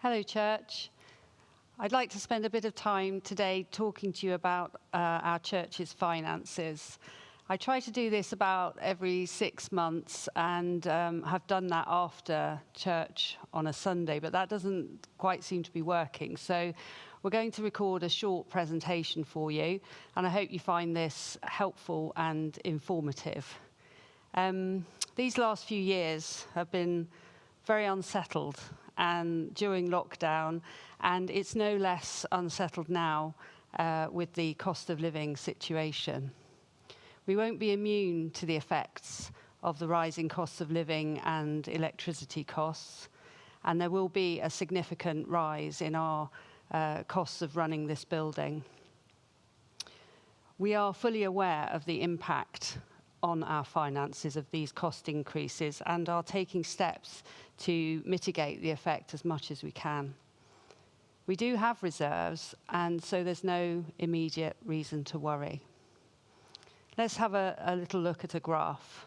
Hello, church. I'd like to spend a bit of time today talking to you about our church's finances. I try to do this about every 6 months and have done that after church on a Sunday, but that doesn't quite seem to be working. So we're going to record a short presentation for you, and I hope you find this helpful and informative. These last few years have been very unsettled and during lockdown, and it's no less unsettled now with the cost of living situation. We won't be immune to the effects of the rising costs of living and electricity costs, and there will be a significant rise in our costs of running this building. We are fully aware of the impact on our finances of these cost increases and are taking steps to mitigate the effect as much as we can. We do have reserves, and so there's no immediate reason to worry. Let's have a little look at a graph.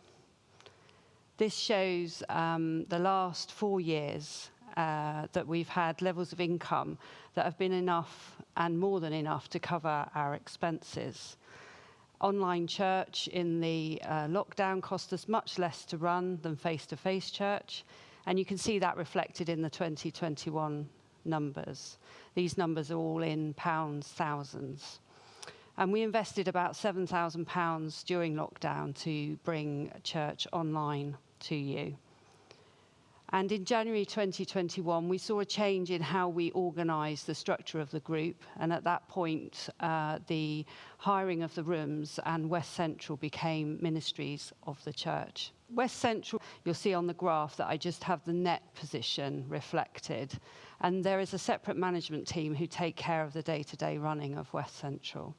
This shows the last 4 years that we've had levels of income that have been enough and more than enough to cover our expenses. Online church in the lockdown cost us much less to run than face-to-face church, and you can see that reflected in the 2021 numbers. These numbers are all in pounds, thousands. And we invested about £7,000 during lockdown to bring church online to you. And in January 2021, we saw a change in how we organised the structure of the group. And at that point, the hiring of the rooms and West Central became ministries of the church. West Central, you'll see on the graph that I just have the net position reflected. And there is a separate management team who take care of the day-to-day running of West Central.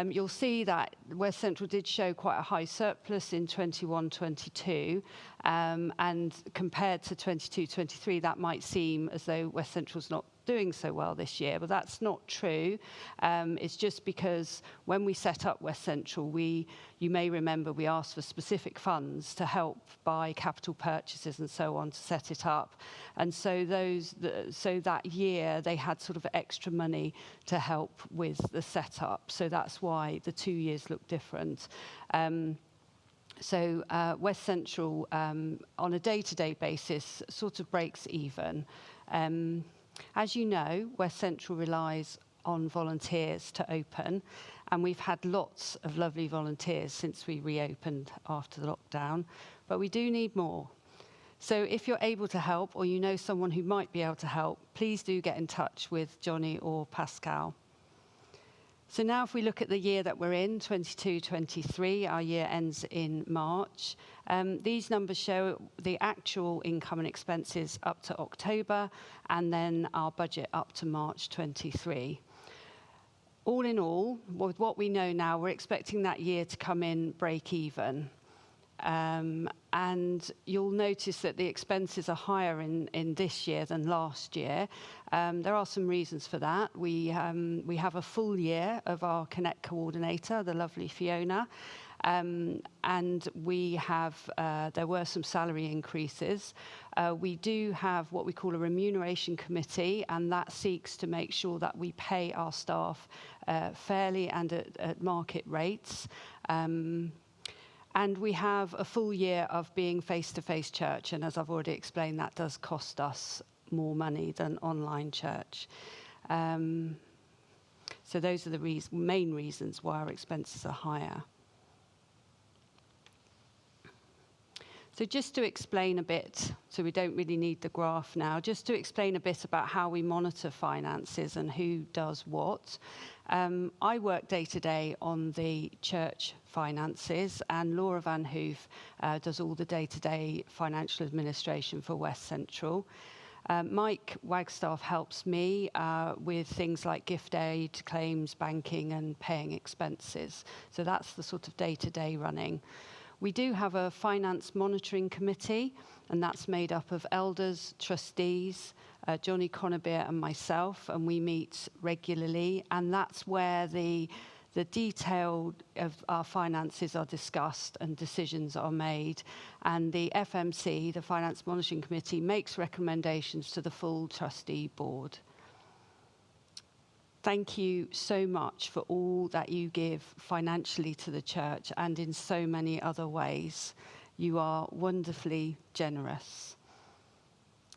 You'll see that West Central did show quite a high surplus in 21-22, and compared to 22-23, that might seem as though West Central's not doing so well this year, but that's not true. It's just because when we set up West Central, you may remember we asked for specific funds to help buy capital purchases and so on to set it up. And so that year they had sort of extra money to help with the setup. So that's why the 2 years look different. So West Central, on a day-to-day basis, sort of breaks even. As you know, West Central relies on volunteers to open, and we've had lots of lovely volunteers since we reopened after the lockdown, but we do need more. So if you're able to help, or you know someone who might be able to help, please do get in touch with Johnny or Pascal. So now if we look at the year that we're in, 22-23, our year ends in March. These numbers show the actual income and expenses up to October, and then our budget up to March 23. All in all, with what we know now, we're expecting that year to come in break even. And you'll notice that the expenses are higher in this year than last year. There are some reasons for that. We have a full year of our Connect coordinator, the lovely Fiona, and there were some salary increases. We do have what we call a remuneration committee, and that seeks to make sure that we pay our staff fairly and at market rates. And we have a full year of being face-to-face church, and as I've already explained, that does cost us more money than online church. So those are the main reasons why our expenses are higher. So just to explain a bit, so we don't really need the graph now, just to explain a bit about how we monitor finances and who does what. I work day to day on the church finances, and Laura Van Hoof does all the day-to-day financial administration for West Central. Mike Wagstaff helps me with things like gift aid, claims, banking, and paying expenses. So that's the sort of day-to-day running. We do have a finance monitoring committee, and that's made up of elders, trustees, Johnny Connerbeer and myself, and we meet regularly, and that's where the The detail of our finances are discussed and decisions are made, and the FMC, the Finance Monitoring Committee, makes recommendations to the full trustee board. Thank you so much for all that you give financially to the church and in so many other ways. You are wonderfully generous.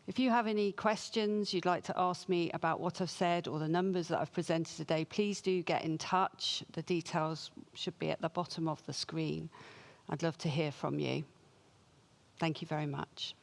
If you have any questions you'd like to ask me about what I've said or the numbers that I've presented today, please do get in touch. The details should be at the bottom of the screen. I'd love to hear from you. Thank you very much.